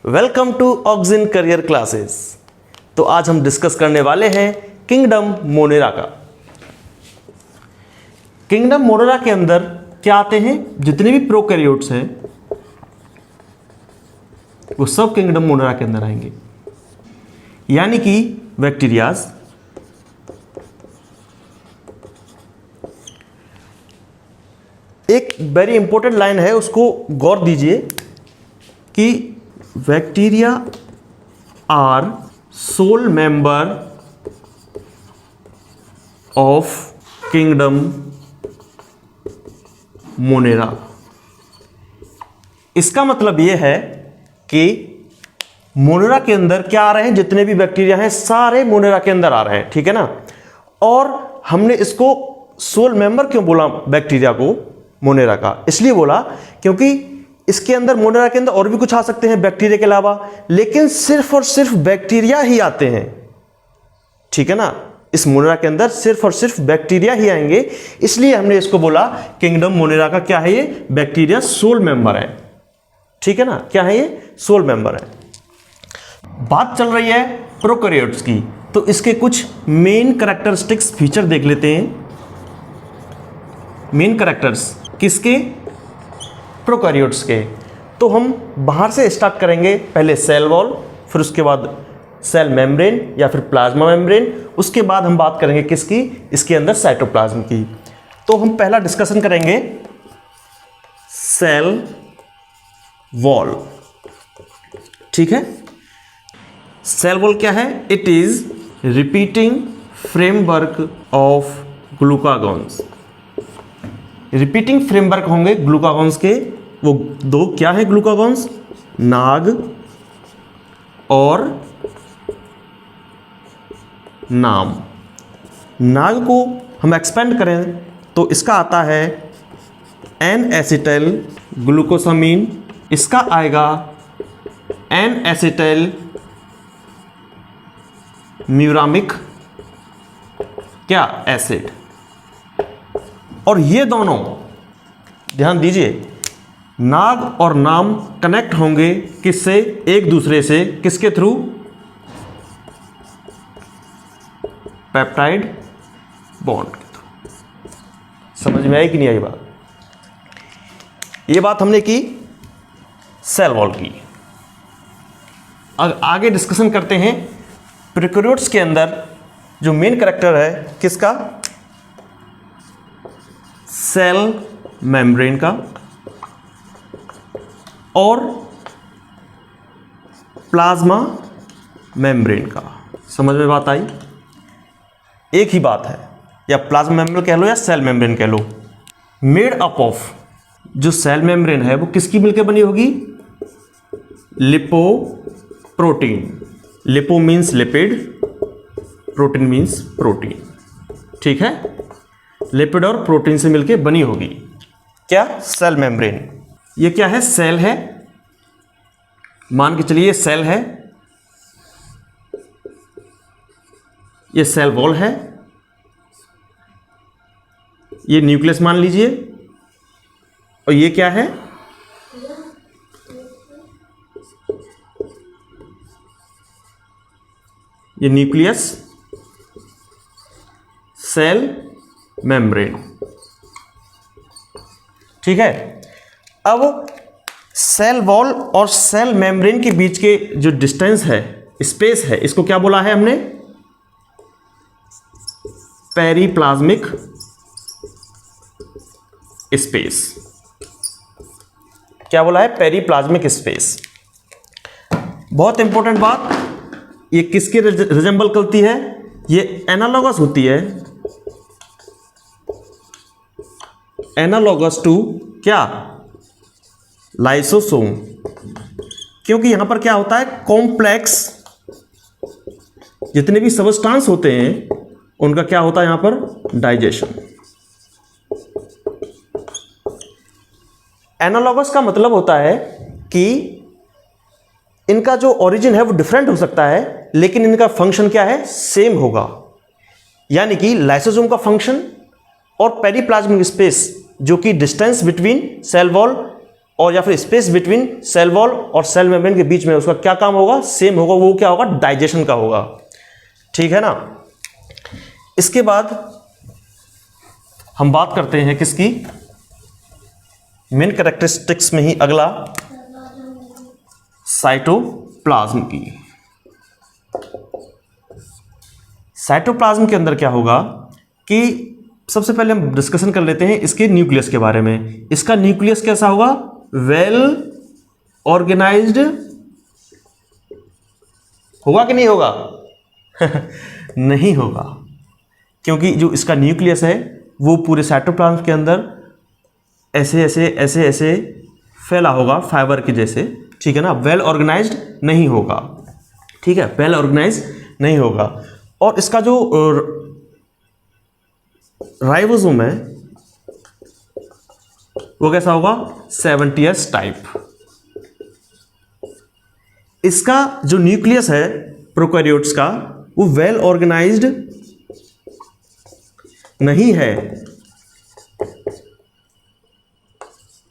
Welcome to Auxin career classes. तो आज हम डिस्कस करने वाले हैं किंगडम मोनेरा का। किंगडम मोनेरा के अंदर क्या आते हैं, जितने भी प्रोकैरियोट्स हैं वो सब किंगडम मोनेरा के अंदर आएंगे, यानी कि बैक्टीरियाज, एक वेरी इंपॉर्टेंट लाइन है, उसको गौर दीजिए कि bacteria are sole member of kingdom Monera. इसका मतलब यह है कि मोनेरा के अंदर क्या आ रहे हैं, जितने भी बैक्टीरिया हैं सारे मोनेरा के अंदर आ रहे हैं, ठीक है ना। और हमने इसको सोल मेंबर क्यों बोला बैक्टीरिया को, मोनेरा का, इसलिए बोला क्योंकि इसके अंदर मोनेरा के अंदर और भी कुछ आ सकते हैं बैक्टीरिया के अलावा, लेकिन सिर्फ और सिर्फ बैक्टीरिया ही आते हैं, ठीक है ना। इस मोनेरा के अंदर सिर्फ और सिर्फ बैक्टीरिया ही आएंगे, इसलिए हमने इसको बोला किंगडम मोनेरा का क्या है, ये बैक्टीरिया सोल मेंबर है, ठीक है ना। क्या है ये, सोल मेंबर है। बात चल रही है प्रोकैरियोट्स की, तो इसके कुछ मेन कैरेक्टरिस्टिक्स फीचर देख लेते हैं। मेन कैरेक्टर्स किसके, प्रोकैरियोट्स के। तो हम बाहर से स्टार्ट करेंगे, पहले सेल वॉल, फिर उसके बाद सेल मेम्ब्रेन या फिर प्लाज्मा मेम्ब्रेन, उसके बाद हम बात करेंगे किसकी, इसके अंदर साइटोप्लाज्म की। तो हम पहला डिस्कशन करेंगे सेल वॉल, ठीक है। सेल वॉल क्या है, it is repeating framework of glucagons. Repeating framework होंगे ग्लूकागॉन्स के, वो दो क्या है ग्लूकागॉन्स, नाग और नाम। नाग को हम एक्सपेंड करें तो इसका आता है एन एसिटाइल ग्लूकोसामीन, इसका आएगा एन एसिटाइल म्यूरामिक क्या एसिड। और ये दोनों ध्यान दीजिए, नाग और नाम कनेक्ट होंगे किससे, एक दूसरे से, किसके थ्रू, पेप्टाइड बॉन्ड के थ्रू। समझ में आई कि नहीं आई बात। ये बात हमने की सेल वॉल की। अब आगे डिस्कशन करते हैं प्रोकैरियोट्स के अंदर जो मेन कैरेक्टर है किसका, सेल मेम्ब्रेन का और प्लाज्मा मेम्ब्रेन का। समझ में बात आई। एक ही बात है, या प्लाज्मा मेम्ब्रेन कह लो या सेल मेम्ब्रेन कह लो। मेड अप ऑफ, जो सेल मेम्ब्रेन है वो किसकी मिलकर बनी होगी, lipo protein. Lipo means lipid, protein means protein, ठीक है। लिपिड और प्रोटीन से मिलकर बनी होगी क्या, सेल मेम्ब्रेन। ये क्या है, सेल है, मान के चलिए सेल है, ये सेल वॉल है, ये न्यूक्लियस मान लीजिए, और ये क्या है, ये न्यूक्लियस, सेल मेम्ब्रेन, ठीक है। अब सेल वॉल और सेल मेम्ब्रेन के बीच के जो डिस्टेंस है, स्पेस है, इसको क्या बोला है हमने, पेरीप्लाज्मिक स्पेस। क्या बोला है, पेरीप्लाज्मिक स्पेस। बहुत इंपॉर्टेंट बात, ये किसके रिजेंबल करती है, ये एनालॉगस होती है, एनालॉगस टू क्या, लाइसोसोम। क्योंकि यहां पर क्या होता है, कॉम्प्लेक्स जितने भी सबस्टांस होते हैं उनका क्या होता है यहां पर, डाइजेशन। एनालॉगस का मतलब होता है कि इनका जो ओरिजिन है वो डिफरेंट हो सकता है, लेकिन इनका फंक्शन क्या है, सेम होगा। यानी कि लाइसोसोम का फंक्शन और पेरीप्लाज्मिक स्पेस, जो कि डिस्टेंस बिटवीन सेल वॉल और या फिर स्पेस बिटवीन सेल वॉल और सेल मेम्ब्रेन के बीच में, उसका क्या काम होगा? सेम होगा। वो क्या होगा? डाइजेशन का होगा। ठीक है ना। इसके बाद हम बात करते हैं किसकी? मेन कैरेक्टरिस्टिक्स में ही अगला साइटोप्लाज्म की। साइटोप्लाज्म के अंदर क्या होगा कि सबसे पहले हम डिस्कशन कर लेते हैं इसके न्यूक्लियस के बारे में। इसका न्यूक्लियस कैसा होगा? वेल ऑर्गेनाइज्ड होगा कि नहीं होगा? नहीं होगा, क्योंकि जो इसका न्यूक्लियस है वो पूरे साइटोप्लाज्म के अंदर ऐसे ऐसे ऐसे ऐसे फैला होगा, फाइबर के जैसे। ठीक है ना। वेल ऑर्गेनाइज्ड नहीं होगा। ठीक है, वेल ऑर्गेनाइज्ड नहीं होगा। और इसका जो राइबोसोम है वो कैसा होगा? 70s type. इसका जो न्यूक्लियस है प्रोकैरियोट्स का वो वेल ऑर्गेनाइज्ड नहीं है,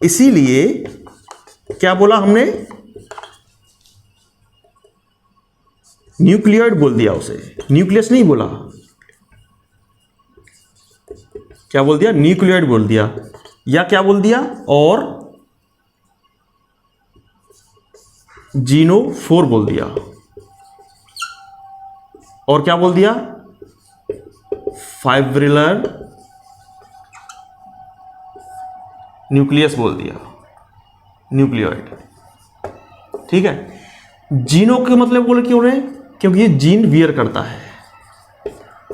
इसीलिए क्या बोला हमने? न्यूक्लियोइड बोल दिया उसे, न्यूक्लियस नहीं बोला। क्या बोल दिया? न्यूक्लियोइड बोल दिया, या क्या बोल दिया? और जीनोफोर बोल दिया। और क्या बोल दिया? फाइब्रिलर न्यूक्लियस बोल दिया, न्यूक्लियोइड। ठीक है। जीनो के मतलब बोले क्यों रहे? क्योंकि ये जीन वियर करता है।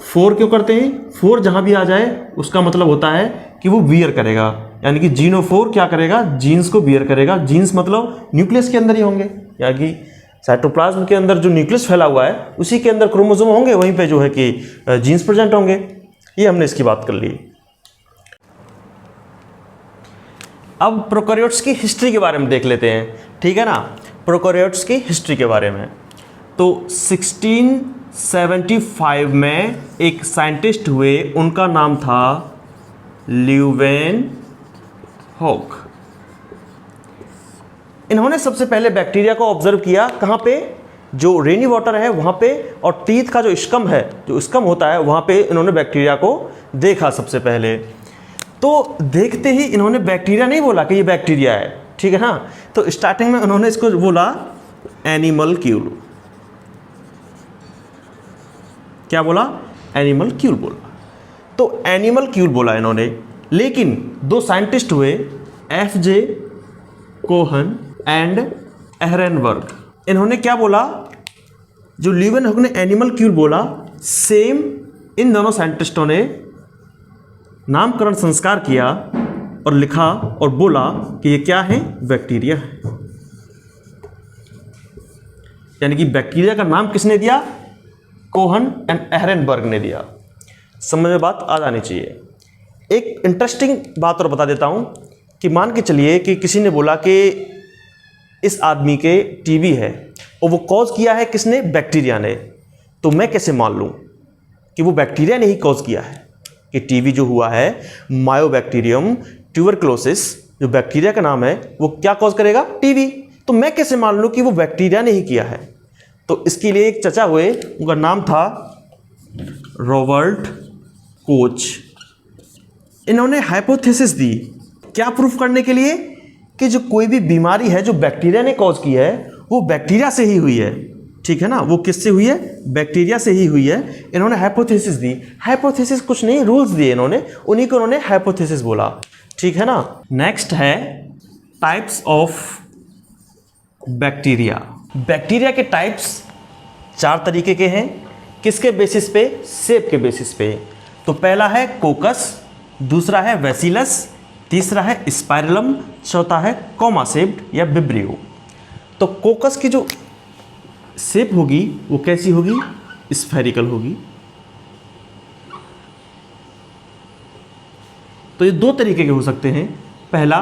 फोर क्यों करते हैं? फोर जहां भी आ जाए उसका मतलब होता है कि वो वियर करेगा, यानी कि जीनोफोर क्या करेगा? जीन्स को वियर करेगा। जीन्स मतलब न्यूक्लियस के अंदर ही होंगे, यानी कि साइटोप्लाज्म के अंदर जो न्यूक्लियस फैला हुआ है उसी के अंदर क्रोमोसोम होंगे, वहीं पे जो है कि जीन्स प्रेजेंट होंगे। ये हमने इसकी बात कर ली। अब प्रोकैरियोट्स की हिस्ट्री के बारे में देख लेते हैं। ठीक है ना। प्रोकैरियोट्स की हिस्ट्री के बारे में तो 1675 में एक साइंटिस्ट हुए, उनका नाम था ल्यूवेनहॉक। इन्होंने सबसे पहले बैक्टीरिया को ऑब्जर्व किया। कहाँ पे? जो रेनी वाटर है वहाँ पे, और टीथ का जो स्कम है, जो स्कम होता है वहाँ पे इन्होंने बैक्टीरिया को देखा सबसे पहले। तो देखते ही इन्होंने बैक्टीरिया नहीं बोला कि ये बैक्टीरिया है। ठीक है ना। तो स्टार्टिंग में उन्होंने इसको बोला एनिमलक्यूल। क्या बोला? एनिमलक्यूल बोला। तो एनिमलक्यूल बोला इन्होंने। लेकिन दो साइंटिस्ट हुए, एफ.जे. Kohn and एहरेनबर्ग। इन्होंने क्या बोला? जो ल्यूवेनहॉक ने एनिमलक्यूल बोला, सेम इन दोनों साइंटिस्टों ने नामकरण संस्कार किया और लिखा और बोला कि ये क्या है? बैक्टीरिया है। यानी कि बैक्टीरिया का नाम किसने दिया? कोहन एंड एहरेनबर्ग ने दिया। समझ में बात आ जानी चाहिए। एक इंटरेस्टिंग बात और बता देता हूं कि मान के चलिए कि किसी ने बोला कि इस आदमी के टीबी है और वो कॉज किया है किसने? बैक्टीरिया ने। तो मैं कैसे मान लूं कि वो बैक्टीरिया ने ही कॉज किया है? कि टीबी जो हुआ है, मायोबैक्टीरियम ट्यूबरक्लोसिस, जो बैक्टीरिया का नाम है, वो क्या कॉज करेगा? टीबी। तो मैं कैसे मान लूं कि वो बैक्टीरिया ने ही किया है? तो इसके लिए एक चचा हुए, उनका नाम था रॉबर्ट कोच। इन्होंने हाइपोथेसिस दी, क्या प्रूफ करने के लिए? कि जो कोई भी बीमारी है जो बैक्टीरिया ने कॉज की है वो बैक्टीरिया से ही हुई है। ठीक है ना। वो किससे हुई है? बैक्टीरिया से ही हुई है। इन्होंने हाइपोथेसिस दी। हाइपोथेसिस कुछ नहीं, रूल्स दिए इन्होंने, उन्हीं को उन्होंने हाइपोथेसिस बोला। ठीक है ना। नेक्स्ट है टाइप्स ऑफ बैक्टीरिया। बैक्टीरिया के टाइप्स 4 तरीके के हैं। किसके बेसिस पे? शेप के बेसिस पे। तो पहला है कोकस, दूसरा है वेसिलस, तीसरा है स्पाइरलम, चौथा है कॉमा शेप्ड या विब्रियो। तो कोकस की जो शेप होगी वो कैसी होगी? स्फेरिकल होगी। तो ये 2 तरीके के हो सकते हैं। पहला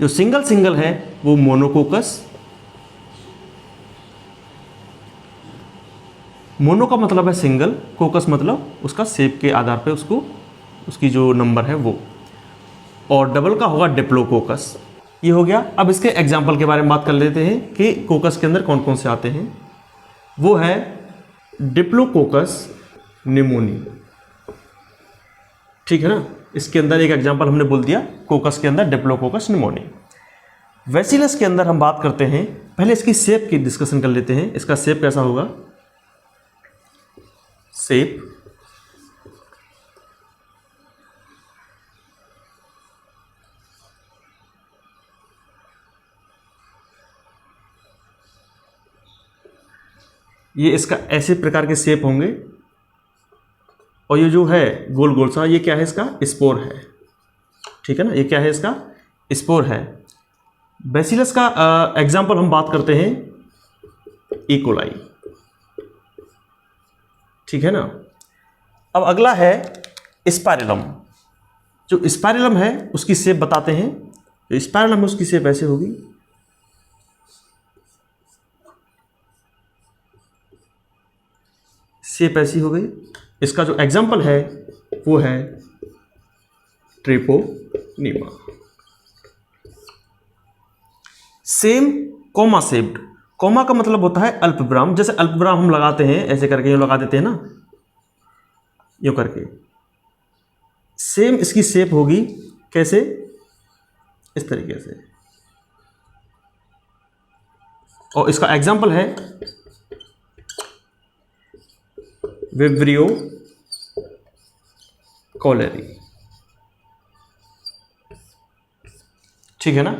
जो सिंगल है वो मोनोकोकस। मोनो का मतलब है सिंगल, कोकस मतलब उसका शेप के आधार पे उसको उसकी जो नंबर है वो। और डबल का होगा डिप्लोकोकस। ये हो गया। अब इसके एग्जाम्पल के बारे में बात कर लेते हैं कि कोकस के अंदर कौन कौन से आते हैं। वो है डिप्लोकोकस निमोनी, ठीक है ना। इसके अंदर एक एग्जाम्पल हमने बोल दिया, कोकस के अंदर डिप्लोकोकस निमोनी। बैसिलस के अंदर हम बात करते हैं, पहले इसकी शेप की डिस्कशन कर लेते हैं। इसका शेप कैसा होगा, शेप ये इसका ऐसे प्रकार के शेप होंगे, और ये जो है गोल गोल सा, ये क्या है, इसका स्पोर है, ठीक है ना। ये क्या है, इसका स्पोर है। बैसिलस का एग्जाम्पल हम बात करते हैं इकोलाई, ठीक है ना। अब अगला है स्पाइरलम। जो स्पाइरलम है उसकी शेप बताते हैं। जो स्पाइरलम है उसकी शेप ऐसे होगी, शेप ऐसी हो गई। इसका जो एग्जाम्पल है वो है ट्रिपोनीमा। सेम कॉमा शेप्ड, कॉमा का मतलब होता है अल्पविराम। जैसे अल्पविराम हम लगाते हैं ऐसे करके, यूँ लगा देते हैं ना, यूँ करके। सेम इसकी शेप होगी, कैसे, इस तरीके से। और इसका एग्जाम्पल है विब्रियो कॉलेरी, ठीक है ना।